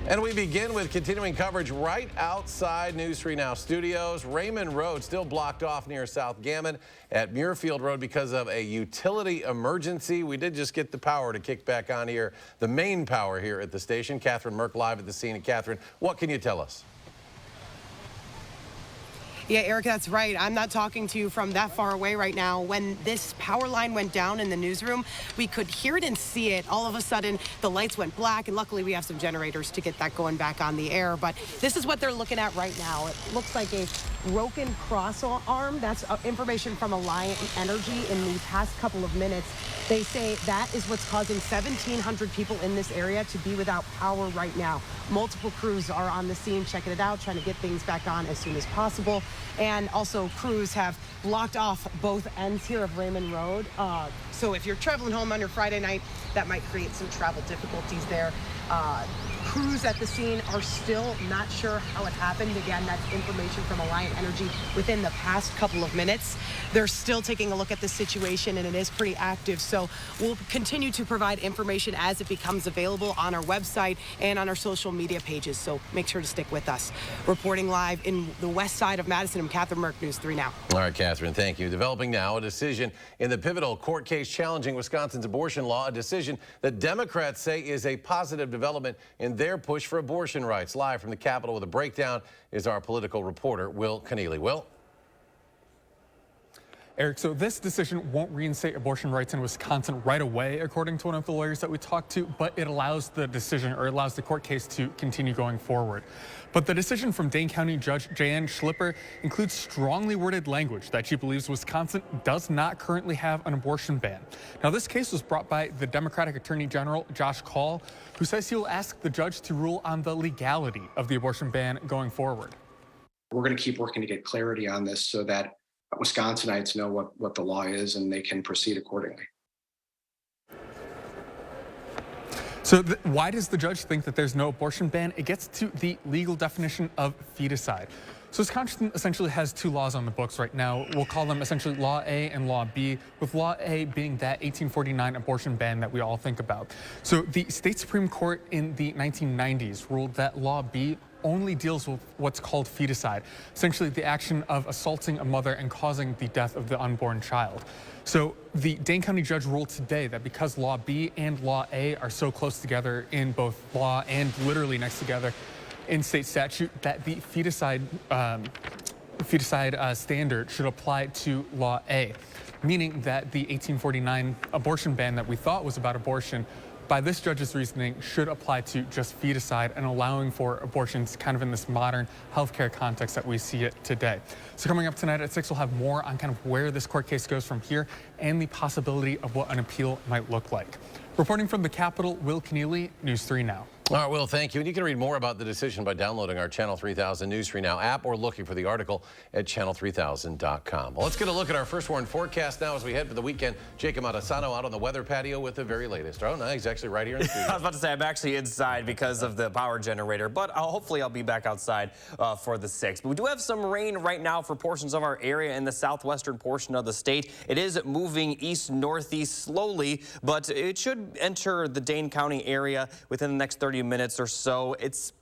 And we begin with continuing coverage right outside News 3 Now studios. Raymond Road still blocked off near South Gammon at Muirfield Road because of a utility emergency. We did just get the power to kick back on here, the main power here at the station. Catherine Merck live at the scene. And Catherine, what can you tell us? Yeah, Eric, that's right. I'm not talking to you from that far away right now. When this power line went down in the newsroom, we could hear it and see it. All of a sudden, the lights went black, and luckily we have some generators to get that going back on the air. But this is what they're looking at right now. It looks like a broken cross arm. That's information from Alliant Energy in the past couple of minutes. They say that is what's causing 1,700 people in this area to be without power right now. Multiple crews are on the scene checking it out, trying to get things back on as soon as possible. And also crews have blocked off both ends here of Raymond Road. So if you're traveling home on your Friday night, that might create some travel difficulties there. Crews at the scene are still not sure how it happened. Again, that's information from Alliant Energy within the past couple of minutes. They're still taking a look at the situation, and it is pretty active. So we'll continue to provide information as it becomes available on our website and on our social media pages. So make sure to stick with us. Reporting live in the west side of Madison, I'm Catherine Merck, News 3 Now. All right, Catherine, thank you. Developing now, a decision in the pivotal court case challenging Wisconsin's abortion law, a decision that Democrats say is a positive development in their push for abortion rights. Live from the Capitol with a breakdown is our political reporter, Will Keneally. Will? Eric, so this decision won't reinstate abortion rights in Wisconsin right away, according to one of the lawyers that we talked to, but it allows the decision, or allows the court case to continue going forward. But the decision from Dane County Judge Jan Schlipper includes strongly worded language that she believes Wisconsin does not currently have an abortion ban. Now, this case was brought by the Democratic Attorney General Josh Kaul, who says he will ask the judge to rule on the legality of the abortion ban going forward. We're going to keep working to get clarity on this so that Wisconsinites know what the law is and they can proceed accordingly. So why does the judge think that there's no abortion ban? It gets to the legal definition of feticide. So Wisconsin essentially has two laws on the books right now. We'll call them essentially Law A and Law B, with Law A being that 1849 abortion ban that we all think about. So the state Supreme Court in the 1990s ruled that Law B only deals with what's called feticide, essentially the action of assaulting a mother and causing the death of the unborn child. So the Dane County judge ruled today that because Law B and Law A are so close together in both law and literally next together in state statute, that the feticide standard should apply to Law A, meaning that the 1849 abortion ban that we thought was about abortion, by this judge's reasoning, should apply to just feticide and allowing for abortions kind of in this modern healthcare context that we see it today. So coming up tonight at 6, we'll have more on kind of where this court case goes from here and the possibility of what an appeal might look like. Reporting from the Capitol, Will Keneally, News 3 Now. All right, Will, thank you. And you can read more about the decision by downloading our Channel 3000 News 3 Now app or looking for the article at channel3000.com. Well, let's get a look at our first warned forecast now as we head for the weekend. Jacob Matasano out on the weather patio with the very latest. Oh, no, he's actually right here in the studio. I was about to say, I'm actually inside because of the power generator, but hopefully I'll be back outside for the 6th. But we do have some rain right now for portions of our area in the southwestern portion of the state. It is moving east-northeast slowly, but it should enter the Dane County area within the next 30 minutes or so. It's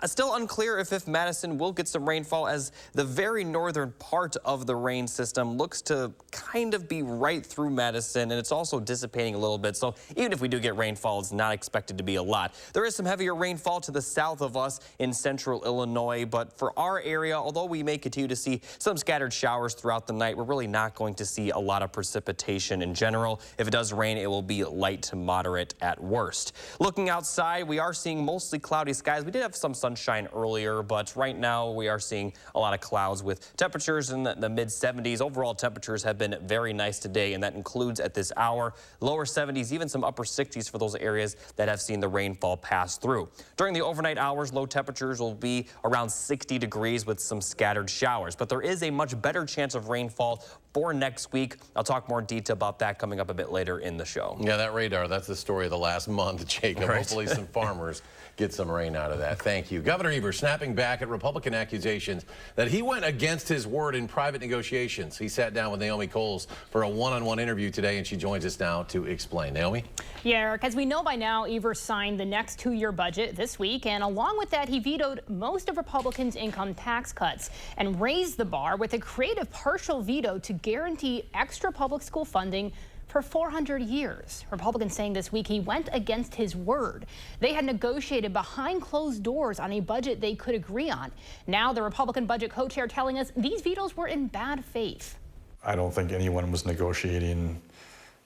still unclear if Madison will get some rainfall, as the very northern part of the rain system looks to kind of be right through Madison, and it's also dissipating a little bit. So even if we do get rainfall, it's not expected to be a lot. There is some heavier rainfall to the south of us in central Illinois, but for our area, although we may continue to see some scattered showers throughout the night, we're really not going to see a lot of precipitation in general. If it does rain, it will be light to moderate at worst. Looking outside, we are seeing mostly cloudy skies. We did have some sunshine earlier, but right now we are seeing a lot of clouds with temperatures in the mid-70s. Overall temperatures have been very nice today, and that includes at this hour lower 70s, even some upper 60s for those areas that have seen the rainfall pass through. During the overnight hours, low temperatures will be around 60 degrees with some scattered showers, but there is a much better chance of rainfall for next week. I'll talk more in detail about that coming up a bit later in the show. Yeah, that radar, that's the story of the last month, Jacob. Right. Hopefully some farmers get some rain out of that. Thank you. Governor Evers snapping back at Republican accusations that he went against his word in private negotiations. He sat down with Naomi Coles for a one-on-one interview today, and she joins us now to explain. Naomi? Yeah, Eric, as we know by now, Evers signed the next two-year budget this week, and along with that, he vetoed most of Republicans' income tax cuts and raised the bar with a creative partial veto to guarantee extra public school funding for 400 years. Republicans saying this week he went against his word. They had negotiated behind closed doors on a budget they could agree on. Now the Republican budget co-chair telling us these vetoes were in bad faith. I don't think anyone was negotiating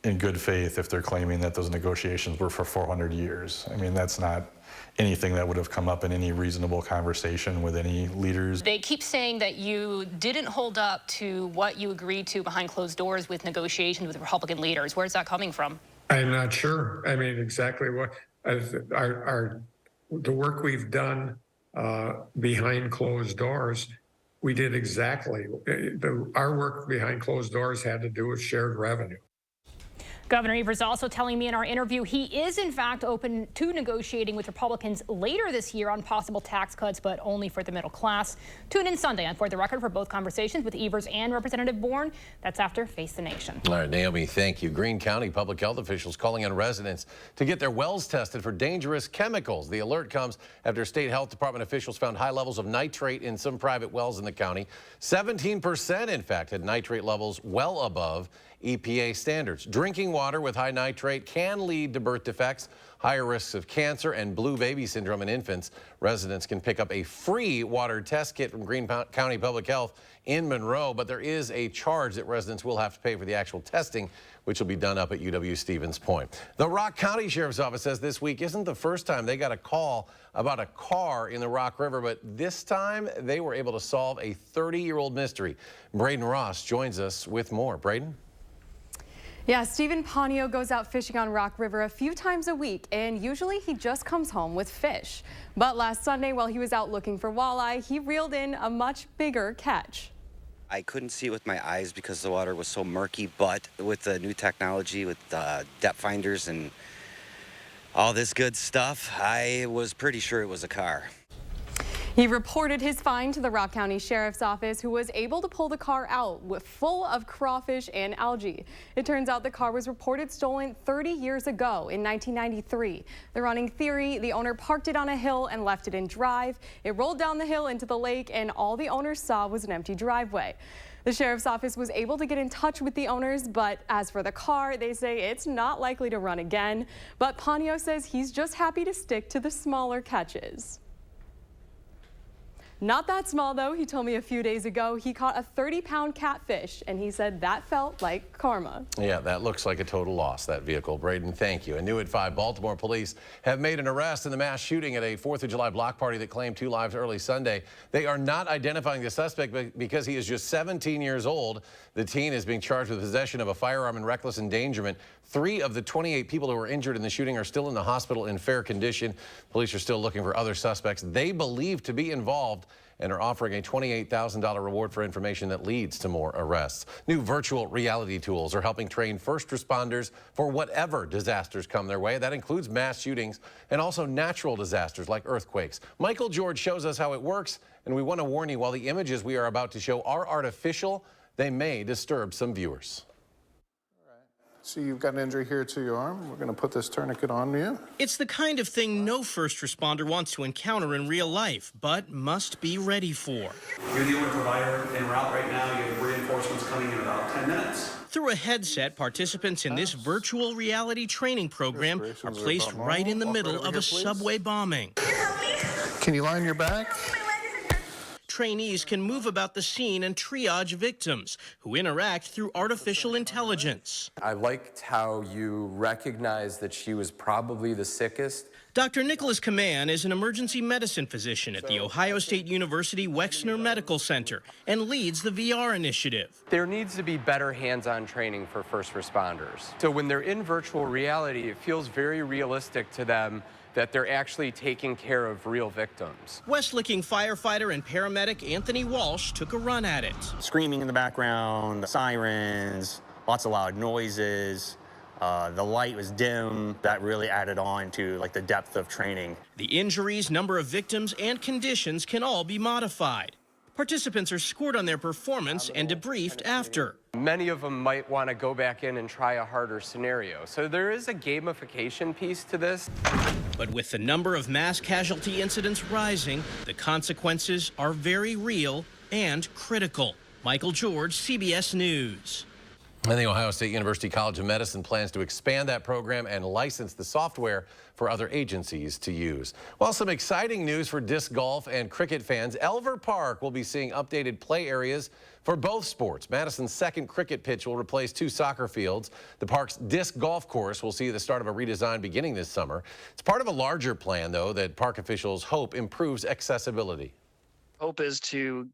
in good faith if they're claiming that those negotiations were for 400 years. I mean, that's not anything that would have come up in any reasonable conversation with any leaders. They keep saying that you didn't hold up to what you agreed to behind closed doors with negotiations with Republican leaders. Where's that coming from? I'm not sure. I mean, exactly what the work we've done behind closed doors, we did exactly. Our work behind closed doors had to do with shared revenue. Governor Evers also telling me in our interview he is in fact open to negotiating with Republicans later this year on possible tax cuts, but only for the middle class. Tune in Sunday on For the Record for both conversations with Evers and Representative Bourne. That's after Face the Nation. All right, Naomi, thank you. Greene County public health officials calling on residents to get their wells tested for dangerous chemicals. The alert comes after state health department officials found high levels of nitrate in some private wells in the county. 17%, in fact, had nitrate levels well above EPA standards. Drinking water with high nitrate can lead to birth defects, higher risks of cancer, and blue baby syndrome in infants. Residents can pick up a free water test kit from Greene County Public Health in Monroe, but there is a charge that residents will have to pay for the actual testing, which will be done up at UW-Stevens Point. The Rock County Sheriff's Office says this week isn't the first time they got a call about a car in the Rock River, but this time they were able to solve a 30-year-old mystery. Braden Ross joins us with more. Braden? Yeah, Stephen Ponio goes out fishing on Rock River a few times a week, and usually he just comes home with fish. But last Sunday, while he was out looking for walleye, he reeled in a much bigger catch. I couldn't see with my eyes because the water was so murky, but with the new technology, with depth finders and all this good stuff, I was pretty sure it was a car. He reported his find to the Rock County Sheriff's Office, who was able to pull the car out full of crawfish and algae. It turns out the car was reported stolen 30 years ago in 1993. The running theory, the owner parked it on a hill and left it in drive. It rolled down the hill into the lake, and all the owner saw was an empty driveway. The Sheriff's Office was able to get in touch with the owners, but as for the car, they say it's not likely to run again. But Ponio says he's just happy to stick to the smaller catches. Not that small, though. He told me a few days ago he caught a 30-pound catfish, and he said that felt like karma. Yeah, that looks like a total loss, that vehicle. Braden, thank you. And new at 5, Baltimore police have made an arrest in the mass shooting at a 4th of July block party that claimed 2 lives early Sunday. They are not identifying the suspect because he is just 17 years old. The teen is being charged with possession of a firearm and reckless endangerment. 3 of the 28 people who were injured in the shooting are still in the hospital in fair condition. Police are still looking for other suspects they believe to be involved and are offering a $28,000 reward for information that leads to more arrests. New virtual reality tools are helping train first responders for whatever disasters come their way. That includes mass shootings and also natural disasters like earthquakes. Michael George shows us how it works, and we want to warn you, while the images we are about to show are artificial, they may disturb some viewers. So you've got an injury here to your arm. We're going to put this tourniquet on you. It's the kind of thing no first responder wants to encounter in real life, but must be ready for. You're the only provider en route right now. You have reinforcements coming in about 10 minutes. Through a headset, participants in this virtual reality training program are placed right in the middle of a subway bombing. Can you lie on your back? Trainees can move about the scene and triage victims who interact through artificial intelligence. I liked how you recognized that she was probably the sickest. Dr. Nicholas Kaman is an emergency medicine physician at the Ohio State University Wexner Medical Center and leads the VR initiative. There needs to be better hands-on training for first responders. So when they're in virtual reality, it feels very realistic to them that they're actually taking care of real victims. West Licking firefighter and paramedic Anthony Walsh took a run at it. Screaming in the background, sirens, lots of loud noises. The light was dim. That really added on to like the depth of training. The injuries, number of victims, and conditions can all be modified. Participants are scored on their performance and debriefed after. Many of them might want to go back in and try a harder scenario. So there is a gamification piece to this. But with the number of mass casualty incidents rising, the consequences are very real and critical. Michael George, CBS News. And the Ohio State University College of Medicine plans to expand that program and license the software for other agencies to use. Well, some exciting news for disc golf and cricket fans. Elver Park will be seeing updated play areas for both sports. Madison's second cricket pitch will replace 2 soccer fields. The park's disc golf course will see the start of a redesign beginning this summer. It's part of a larger plan, though, that park officials hope improves accessibility. Hope is to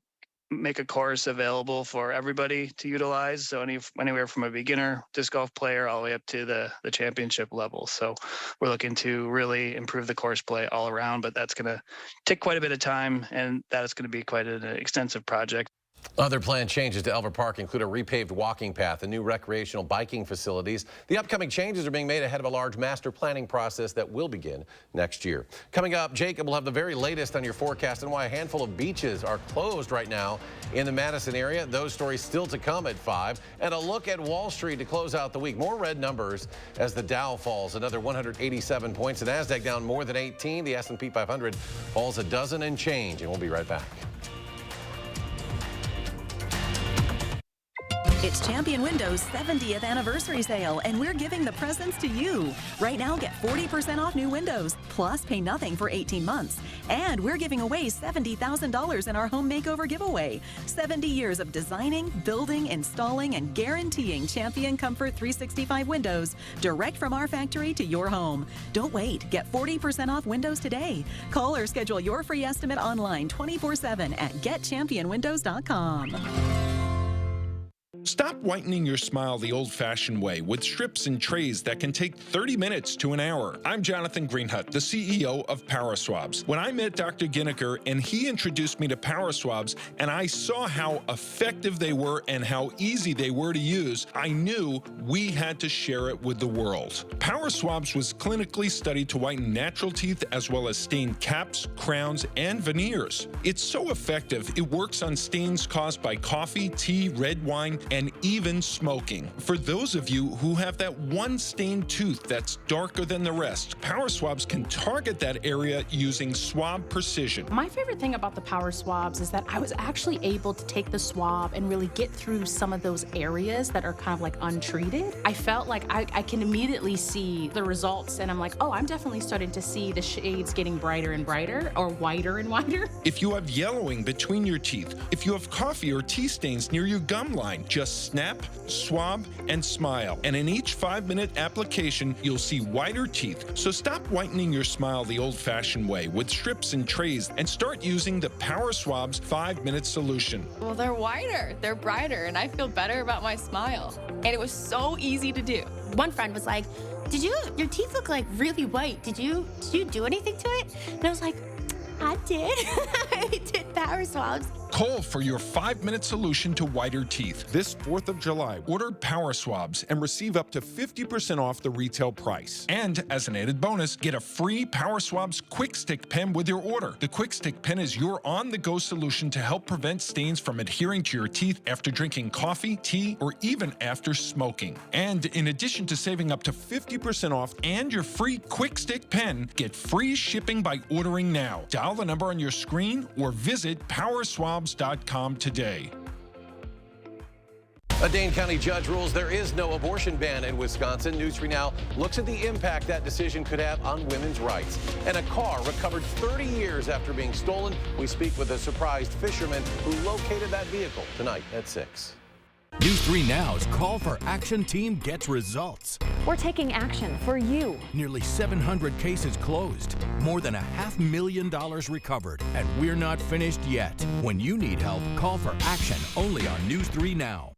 make a course available for everybody to utilize. So anywhere from a beginner disc golf player all the way up to the championship level. So we're looking to really improve the course play all around, but that's going to take quite a bit of time, and that is going to be quite an extensive project. Other planned changes to Elver Park include a repaved walking path and new recreational biking facilities. The upcoming changes are being made ahead of a large master planning process that will begin next year. Coming up, Jacob will have the very latest on your forecast and why a handful of beaches are closed right now in the Madison area. Those stories still to come at 5. And a look at Wall Street to close out the week. More red numbers as the Dow falls another 187 points. The NASDAQ down more than 18. The S&P 500 falls a dozen and change. And we'll be right back. It's Champion Windows' 70th anniversary sale, and we're giving the presents to you. Right now, get 40% off new windows, plus pay nothing for 18 months. And we're giving away $70,000 in our home makeover giveaway. 70 years of designing, building, installing, and guaranteeing Champion Comfort 365 windows direct from our factory to your home. Don't wait. Get 40% off windows today. Call or schedule your free estimate online 24/7 at getchampionwindows.com. Stop whitening your smile the old-fashioned way with strips and trays that can take 30 minutes to an hour. I'm Jonathan Greenhut, the CEO of Power Swabs. When I met Dr. Ginniker and he introduced me to Power Swabs and I saw how effective they were and how easy they were to use, I knew we had to share it with the world. Power Swabs was clinically studied to whiten natural teeth as well as stain caps, crowns, and veneers. It's so effective, it works on stains caused by coffee, tea, red wine, and even smoking. For those of you who have that one stained tooth that's darker than the rest, Power Swabs can target that area using swab precision. My favorite thing about the Power Swabs is that I was actually able to take the swab and really get through some of those areas that are kind of like untreated. I felt like I can immediately see the results, and I'm like, oh, I'm definitely starting to see the shades getting brighter and brighter, or whiter and whiter. If you have yellowing between your teeth, if you have coffee or tea stains near your gum line, just snap, swab, and smile. And in each 5-minute application, you'll see whiter teeth. So stop whitening your smile the old-fashioned way with strips and trays and start using the Power Swabs 5-minute solution. Well, they're whiter, they're brighter, and I feel better about my smile. And it was so easy to do. One friend was like, your teeth look like really white. Did you do anything to it? And I was like, I did. I did Power Swabs. Call for your 5-minute solution to whiter teeth. This 4th of July, order Power Swabs and receive up to 50% off the retail price. And as an added bonus, get a free Power Swabs Quick Stick pen with your order. The Quick Stick pen is your on-the-go solution to help prevent stains from adhering to your teeth after drinking coffee, tea, or even after smoking. And in addition to saving up to 50% off and your free Quick Stick pen, get free shipping by ordering now. Dial the number on your screen or visit PowerSwabs.com today. A Dane County judge rules there is no abortion ban in Wisconsin. News 3 Now looks at the impact that decision could have on women's rights. And a car recovered 30 years after being stolen. We speak with a surprised fisherman who located that vehicle tonight at 6. News 3 Now's Call for Action team gets results. We're taking action for you. Nearly 700 cases closed, more than $500,000 recovered, and we're not finished yet. When you need help, call for action only on News 3 Now.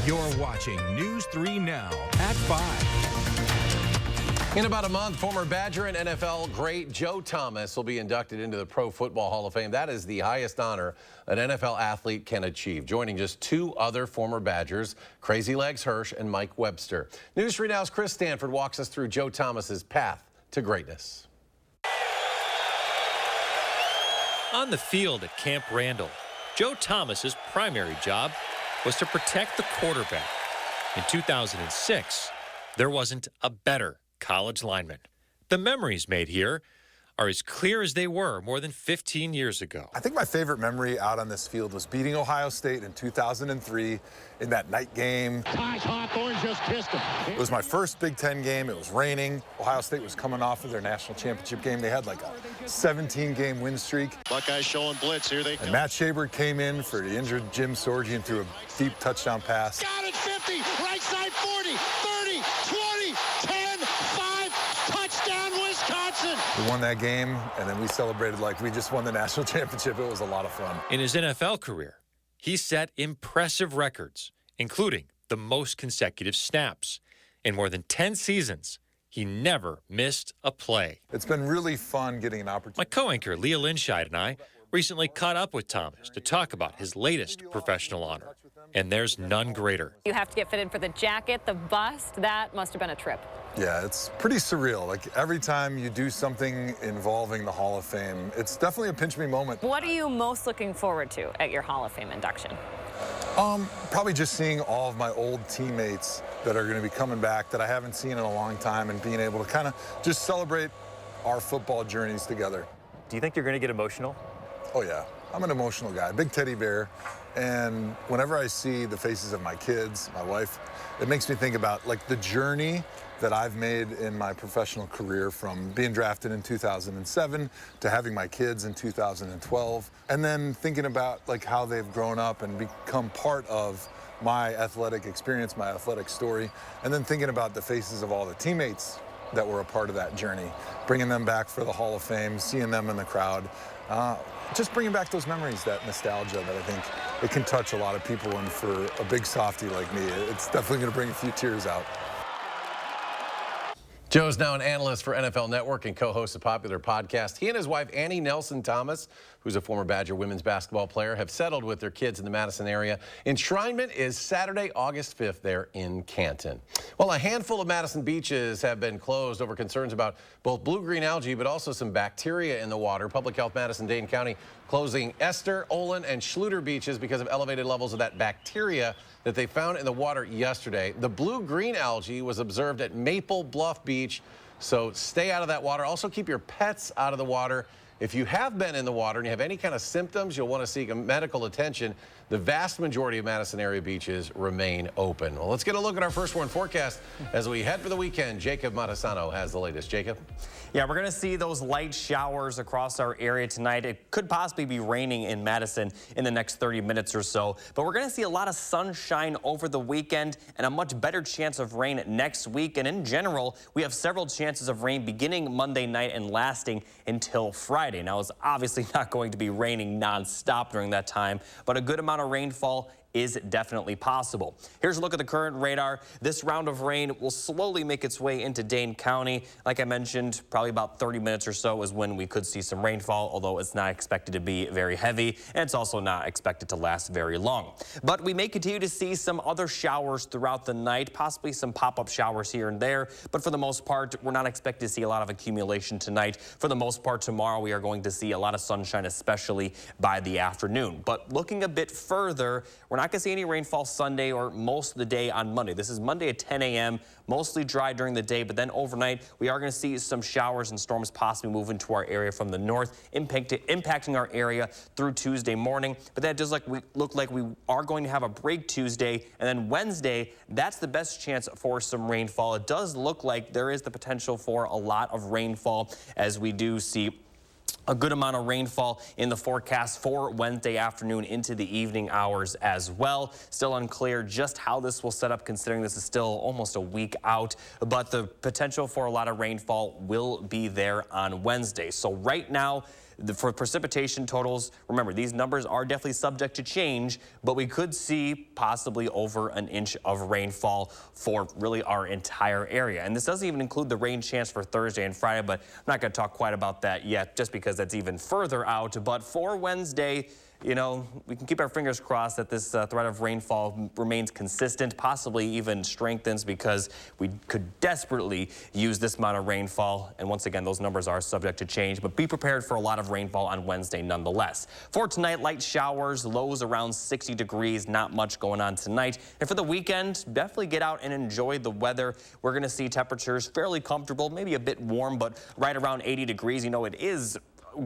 You're watching News 3 Now at 5. In about a month, former Badger and NFL great Joe Thomas will be inducted into the Pro Football Hall of Fame. That is the highest honor an NFL athlete can achieve, joining just two other former Badgers, Crazy Legs Hirsch and Mike Webster. News 3 Now's Chris Stanford walks us through Joe Thomas's path to greatness. On the field at Camp Randall, Joe Thomas's primary job was to protect the quarterback. In 2006, there wasn't a better college lineman. The memories made here are as clear as they were more than 15 years ago. I think my favorite memory out on this field was beating Ohio State in 2003 in that night game. Josh Hawthorne just kissed him. It was my first Big Ten game. It was raining. Ohio State was coming off of their national championship game. They had like a 17-game win streak. Buckeyes showing blitz. Here they come. And Matt Shaber came in for the injured Jim Sorgi and threw a deep touchdown pass. Got it, 50, right side 40, 30, 20, 10, 5, touchdown Wisconsin. We won that game, and then we celebrated like we just won the national championship. It was a lot of fun. In his NFL career, he set impressive records, including the most consecutive snaps. In more than 10 seasons, he never missed a play. It's been really fun getting an opportunity. My co-anchor, Leah Linscheid, and I recently caught up with Thomas to talk about his latest professional honor. And there's none greater. You have to get fitted for the jacket, the bust. That must have been a trip. Yeah, it's pretty surreal. Like every time you do something involving the Hall of Fame, it's definitely a pinch me moment. What are you most looking forward to at your Hall of Fame induction? Probably just seeing all of my old teammates that are going to be coming back that I haven't seen in a long time and being able to kind of just celebrate our football journeys together. Do you think you're going to get emotional? Oh, yeah. I'm an emotional guy, big teddy bear. And whenever I see the faces of my kids, my wife, it makes me think about like the journey that I've made in my professional career, from being drafted in 2007 to having my kids in 2012, and then thinking about like how they've grown up and become part of my athletic experience, my athletic story, and then thinking about the faces of all the teammates that were a part of that journey, bringing them back for the Hall of Fame, seeing them in the crowd, just bringing back those memories, that nostalgia that I think it can touch a lot of people. And for a big softie like me, it's definitely going to bring a few tears out. Joe's now an analyst for NFL Network and co-hosts a popular podcast. He and his wife, Annie Nelson Thomas, who's a former Badger women's basketball player, have settled with their kids in the Madison area. Enshrinement is Saturday, August 5th there in Canton. Well, a handful of Madison beaches have been closed over concerns about both blue-green algae, but also some bacteria in the water. Public Health Madison-Dane County closing Esther, Olin, and Schluter beaches because of elevated levels of that bacteria that they found in the water yesterday. The blue-green algae was observed at Maple Bluff Beach, so stay out of that water. Also, keep your pets out of the water. If you have been in the water and you have any kind of symptoms, you'll want to seek medical attention. The vast majority of Madison area beaches remain open. Well, let's get a look at our first warn forecast as we head for the weekend. Jacob Matasano has the latest. Jacob? Yeah, we're going to see those light showers across our area tonight. It could possibly be raining in Madison in the next 30 minutes or so. But we're going to see a lot of sunshine over the weekend and a much better chance of rain next week. And in general, we have several chances of rain beginning Monday night and lasting until Friday. Now, it's obviously not going to be raining nonstop during that time, but a good amount of rainfall is definitely possible. Here's a look at the current radar. This round of rain will slowly make its way into Dane County. Like I mentioned, probably about 30 minutes or so is when we could see some rainfall, although it's not expected to be very heavy, and it's also not expected to last very long. But we may continue to see some other showers throughout the night, possibly some pop-up showers here and there, but for the most part, we're not expected to see a lot of accumulation tonight. For the most part, tomorrow we are going to see a lot of sunshine, especially by the afternoon. But looking a bit further, we're not going to see any rainfall Sunday or most of the day on Monday. This is Monday at 10 a.m., mostly dry during the day, but then overnight we are going to see some showers and storms possibly move into our area from the north, impacting our area through Tuesday morning. But that does look like we are going to have a break Tuesday, and then Wednesday, that's the best chance for some rainfall. It does look like there is the potential for a lot of rainfall, as we do see a good amount of rainfall in the forecast for Wednesday afternoon into the evening hours as well. Still unclear just how this will set up, considering this is still almost a week out, but the potential for a lot of rainfall will be there on Wednesday. So right now, For precipitation totals, remember, these numbers are definitely subject to change, but we could see possibly over an inch of rainfall for really our entire area. And this doesn't even include the rain chance for Thursday and Friday, but I'm not going to talk quite about that yet, just because that's even further out. But for Wednesday, you know, we can keep our fingers crossed that this threat of rainfall remains consistent, possibly even strengthens, because we could desperately use this amount of rainfall. And once again, those numbers are subject to change, but be prepared for a lot of rainfall on Wednesday nonetheless. For tonight, light showers, lows around 60 degrees, not much going on tonight. And for the weekend, definitely get out and enjoy the weather. We're going to see temperatures fairly comfortable, maybe a bit warm, but right around 80 degrees. You know,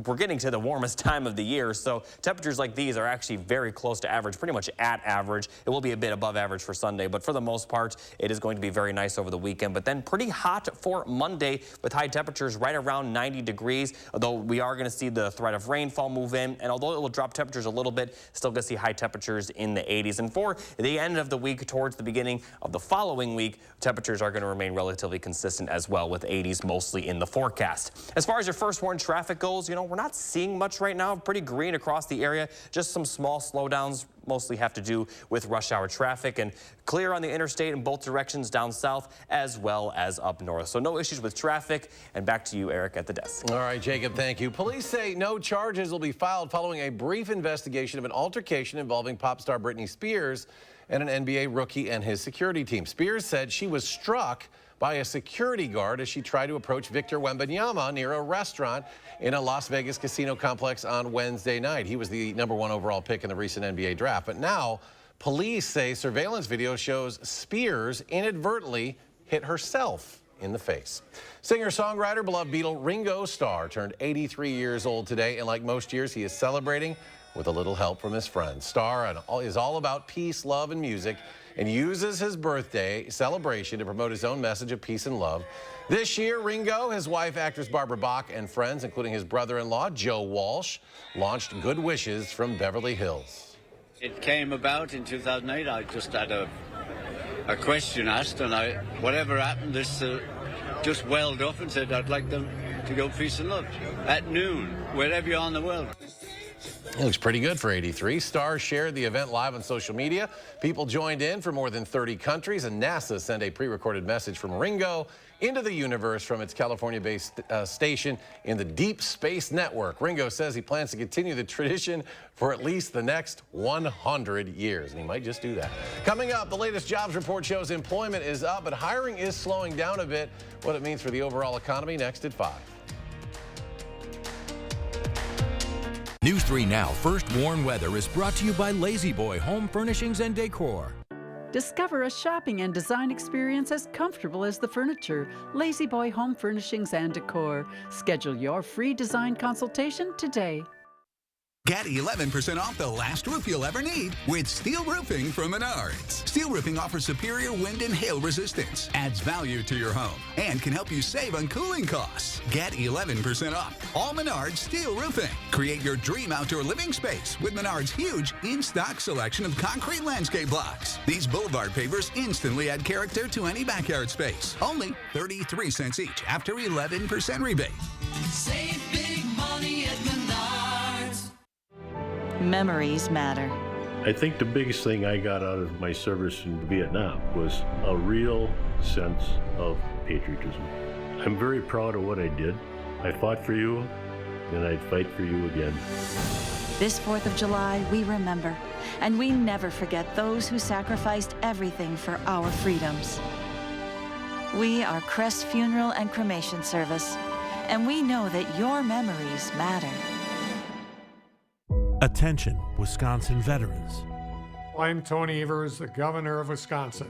we're getting to the warmest time of the year, so temperatures like these are actually very close to average, pretty much at average. It will be a bit above average for Sunday, but for the most part, it is going to be very nice over the weekend. But then pretty hot for Monday with high temperatures right around 90 degrees, although we are going to see the threat of rainfall move in, and although it will drop temperatures a little bit, still going to see high temperatures in the 80s. And for the end of the week towards the beginning of the following week, temperatures are going to remain relatively consistent as well, with 80s mostly in the forecast. As far as your first warn traffic goes, you know, we're not seeing much right now. Pretty green across the area. Just some small slowdowns, mostly have to do with rush hour traffic, and clear on the interstate in both directions down south as well as up north. So no issues with traffic. And back to you, Eric, at the desk. All right, Jacob, thank you. Police say no charges will be filed following a brief investigation of an altercation involving pop star Britney Spears and an NBA rookie and his security team. Spears said she was struck by a security guard as she tried to approach Victor Wembanyama near a restaurant in a Las Vegas casino complex on Wednesday night. He was the #1 overall pick in the recent NBA draft. But now police say surveillance video shows Spears inadvertently hit herself in the face. Singer-songwriter, beloved Beatle Ringo Starr turned 83 years old today, and like most years, he is celebrating with a little help from his friends. Starr is all about peace, love, and music, and uses his birthday celebration to promote his own message of peace and love. This year, Ringo, his wife, actress Barbara Bach, and friends, including his brother-in-law, Joe Walsh, launched Good Wishes from Beverly Hills. It came about in 2008. I just had a question asked, and whatever happened, this just welled up and said, I'd like them to go peace and love at noon, wherever you are in the world. It looks pretty good for 83. Starr shared the event live on social media. People joined in from more than 30 countries, and NASA sent a pre-recorded message from Ringo into the universe from its California-based station in the Deep Space Network. Ringo says he plans to continue the tradition for at least the next 100 years, and he might just do that. Coming up, the latest jobs report shows employment is up, but hiring is slowing down a bit. What it means for the overall economy, next at 5. News 3 Now First Warn Weather is brought to you by Lazy Boy Home Furnishings and Decor. Discover a shopping and design experience as comfortable as the furniture. Lazy Boy Home Furnishings and Decor. Schedule your free design consultation today. Get 11% off the last roof you'll ever need with steel roofing from Menards. Steel roofing offers superior wind and hail resistance, adds value to your home, and can help you save on cooling costs. Get 11% off all Menards steel roofing. Create your dream outdoor living space with Menards' huge in-stock selection of concrete landscape blocks. These boulevard pavers instantly add character to any backyard space. Only 33 cents each after 11% rebate. Save big money at Menards. Memories matter. I think the biggest thing I got out of my service in Vietnam was a real sense of patriotism. I'm very proud of what I did. I fought for you, and I'd fight for you again. This 4th of July, we remember, and we never forget those who sacrificed everything for our freedoms. We are Crest Funeral and Cremation Service, and we know that your memories matter. Attention, Wisconsin veterans. I'm Tony Evers, the governor of Wisconsin.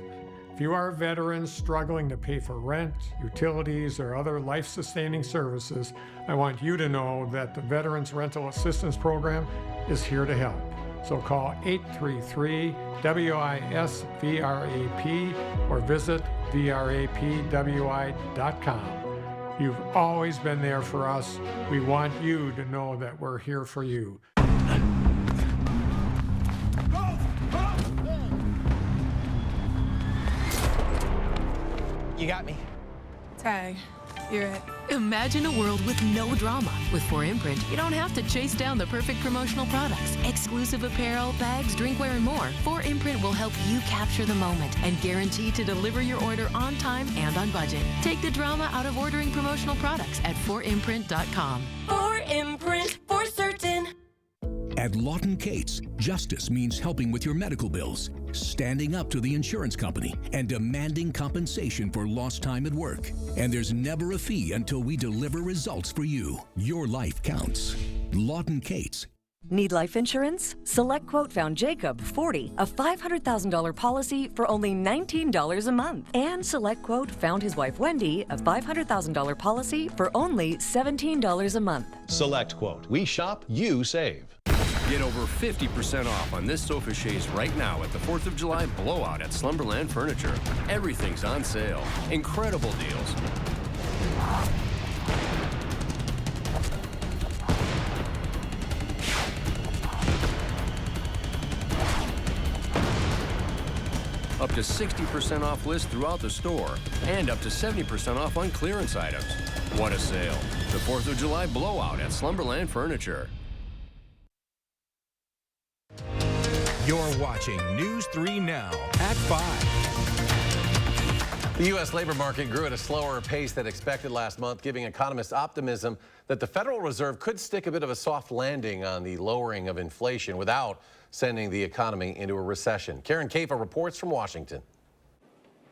If you are a veteran struggling to pay for rent, utilities, or other life-sustaining services, I want you to know that the Veterans Rental Assistance Program is here to help. So call 833-WISC-VRAP or visit vrapwi.com. You've always been there for us. We want you to know that we're here for you. You got me. Tag. You're it. Imagine a world with no drama. With 4imprint, you don't have to chase down the perfect promotional products. Exclusive apparel, bags, drinkware, and more. 4imprint will help you capture the moment and guarantee to deliver your order on time and on budget. Take the drama out of ordering promotional products at 4imprint.com. 4imprint, for certain. At Lawton Cates, justice means helping with your medical bills, standing up to the insurance company, and demanding compensation for lost time at work. And there's never a fee until we deliver results for you. Your life counts. Lawton Cates. Need life insurance? SelectQuote found Jacob, 40, a $500,000 policy for only $19 a month. And SelectQuote found his wife, Wendy, a $500,000 policy for only $17 a month. SelectQuote. We shop, you save. Get over 50% off on this sofa chaise right now at the 4th of July blowout at Slumberland Furniture. Everything's on sale. Incredible deals. Up to 60% off list throughout the store, and up to 70% off on clearance items. What a sale. The 4th of July blowout at Slumberland Furniture. You're watching News 3 Now at 5. The U.S. labor market grew at a slower pace than expected last month, giving economists optimism that the Federal Reserve could stick a bit of a soft landing on the lowering of inflation without sending the economy into a recession. Karen Kafa reports from Washington.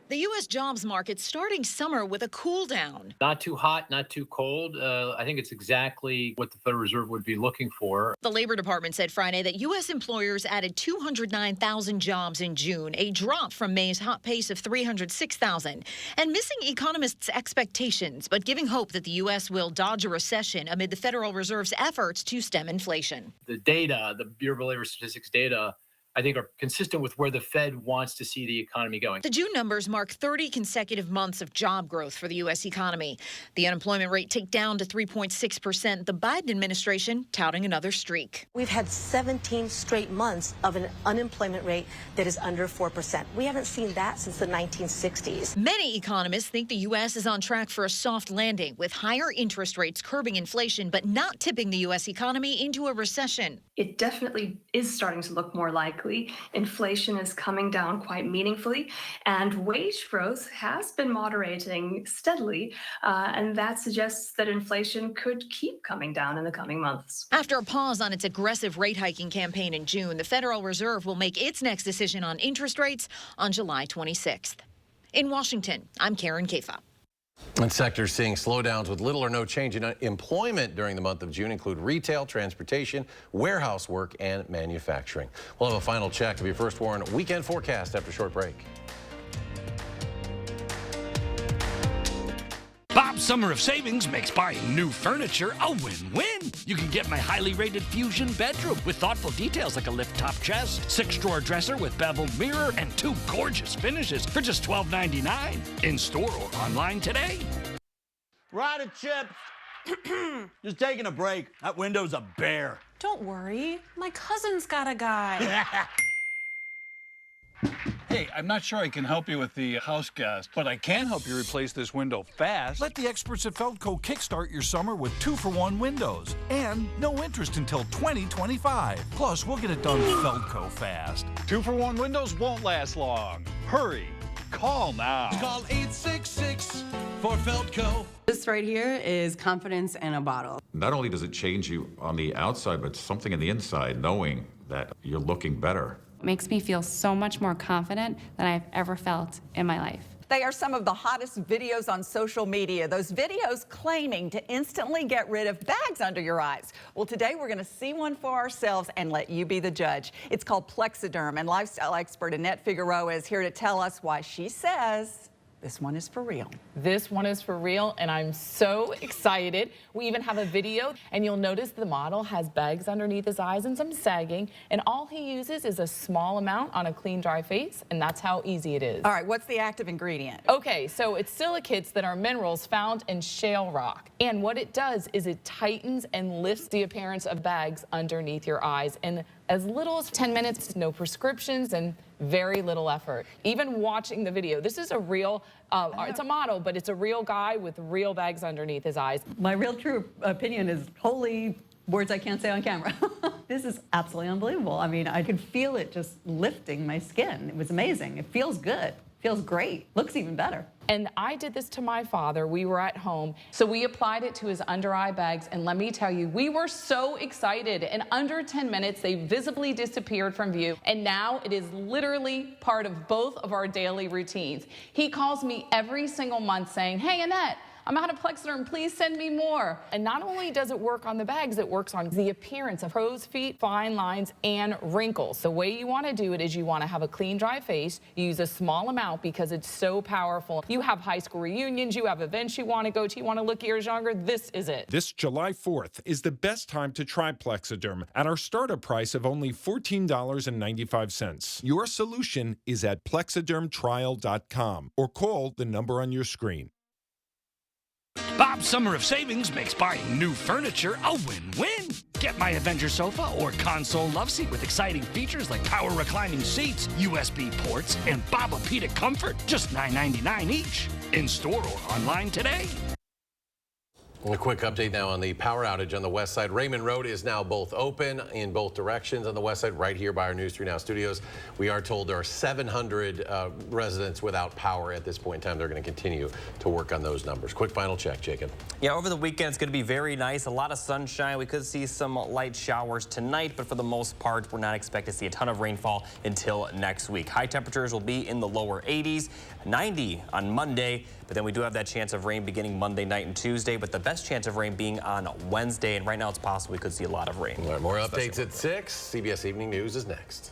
The U.S. jobs market starting summer with a cool down. Not too hot, not too cold. I think it's exactly what the Federal Reserve would be looking for. The Labor Department said Friday that U.S. employers added 209,000 jobs in June, a drop from May's hot pace of 306,000, and missing economists' expectations, but giving hope that the U.S. will dodge a recession amid the Federal Reserve's efforts to stem inflation. The data, the Bureau of Labor Statistics data, I think are consistent with where the Fed wants to see the economy going. The June numbers mark 30 consecutive months of job growth for the U.S. economy. The unemployment rate ticked down to 3.6%. The Biden administration touting another streak. We've had 17 straight months of an unemployment rate that is under 4%. We haven't seen that since the 1960s. Many economists think the U.S. is on track for a soft landing, with higher interest rates curbing inflation but not tipping the U.S. economy into a recession. It definitely is starting to look more likely. Inflation is coming down quite meaningfully, and wage growth has been moderating steadily, and that suggests that inflation could keep coming down in the coming months. After a pause on its aggressive rate hiking campaign in June, the Federal Reserve will make its next decision on interest rates on July 26th. In Washington, I'm Karen Kafa. And sectors seeing slowdowns with little or no change in employment during the month of June include retail, transportation, warehouse work, and manufacturing. We'll have a final check of your First Warren weekend forecast after a short break. Bob's Summer of Savings makes buying new furniture a win-win. You can get my highly rated Fusion bedroom with thoughtful details like a lift-top chest, 6-drawer dresser with beveled mirror, and 2 gorgeous finishes for just $12.99. In-store or online today. Right a chip. Just taking a break. That window's a bear. Don't worry. My cousin's got a guy. Hey, I'm not sure I can help you with the house gas, but I can help you replace this window fast. Let the experts at Feldco kickstart your summer with 2-for-1 windows and no interest until 2025. Plus, we'll get it done Feldco fast. 2-for-1 windows won't last long. Hurry. Call now. Call 866 for Feldco. This right here is confidence in a bottle. Not only does it change you on the outside, but something in the inside, knowing that you're looking better. Makes me feel so much more confident than I've ever felt in my life. They are some of the hottest videos on social media. Those videos claiming to instantly get rid of bags under your eyes. Well, today we're going to see one for ourselves and let you be the judge. It's called Plexiderm, and lifestyle expert Annette Figueroa is here to tell us why she says this one is for real. This one is for real, and I'm so excited. We even have a video, and you'll notice the model has bags underneath his eyes and some sagging, and all he uses is a small amount on a clean, dry face, and that's how easy it is. All right, what's the active ingredient? Okay, so it's silicates that are minerals found in shale rock, and what it does is it tightens and lifts the appearance of bags underneath your eyes, and as little as 10 minutes, no prescriptions, and very little effort. Even watching the video, this is a real, it's a model, but it's a real guy with real bags underneath his eyes. My real true opinion is holy words I can't say on camera. This is absolutely unbelievable. I mean, I could feel it just lifting my skin. It was amazing. It feels good. Feels great. Looks even better. And I did this to my father. We were at home. So we applied it to his under eye bags. And let me tell you, we were so excited. In under 10 minutes, they visibly disappeared from view. And now it is literally part of both of our daily routines. He calls me every single month saying, "Hey, Annette, I'm out of Plexiderm, please send me more." And not only does it work on the bags, it works on the appearance of crow's feet, fine lines, and wrinkles. The way you want to do it is you want to have a clean, dry face. You use a small amount because it's so powerful. You have high school reunions, you have events you want to go to, you want to look years younger, this is it. This July 4th is the best time to try Plexiderm at our startup price of only $14.95. Your solution is at plexidermtrial.com or call the number on your screen. Bob's Summer of Savings makes buying new furniture a win-win. Get my Avenger sofa or console loveseat with exciting features like power reclining seats, USB ports, and Bobapedic comfort, just $9.99 each. In store or online today. A quick update now on the power outage on the west side. Raymond Road is now both open in both directions on the west side, right here by our News 3 Now studios. We are told there are 700 residents without power at this point in time. They're going to continue to work on those numbers. Quick final check, Jacob. Yeah, over the weekend it's going to be very nice. A lot of sunshine. We could see some light showers tonight, but for the most part, we're not expecting to see a ton of rainfall until next week. High temperatures will be in the lower 80s, 90 on Monday, but then we do have that chance of rain beginning Monday night and Tuesday, but the best chance of rain being on Wednesday, and right now it's possible we could see a lot of rain. More updates at 6. CBS Evening News is next.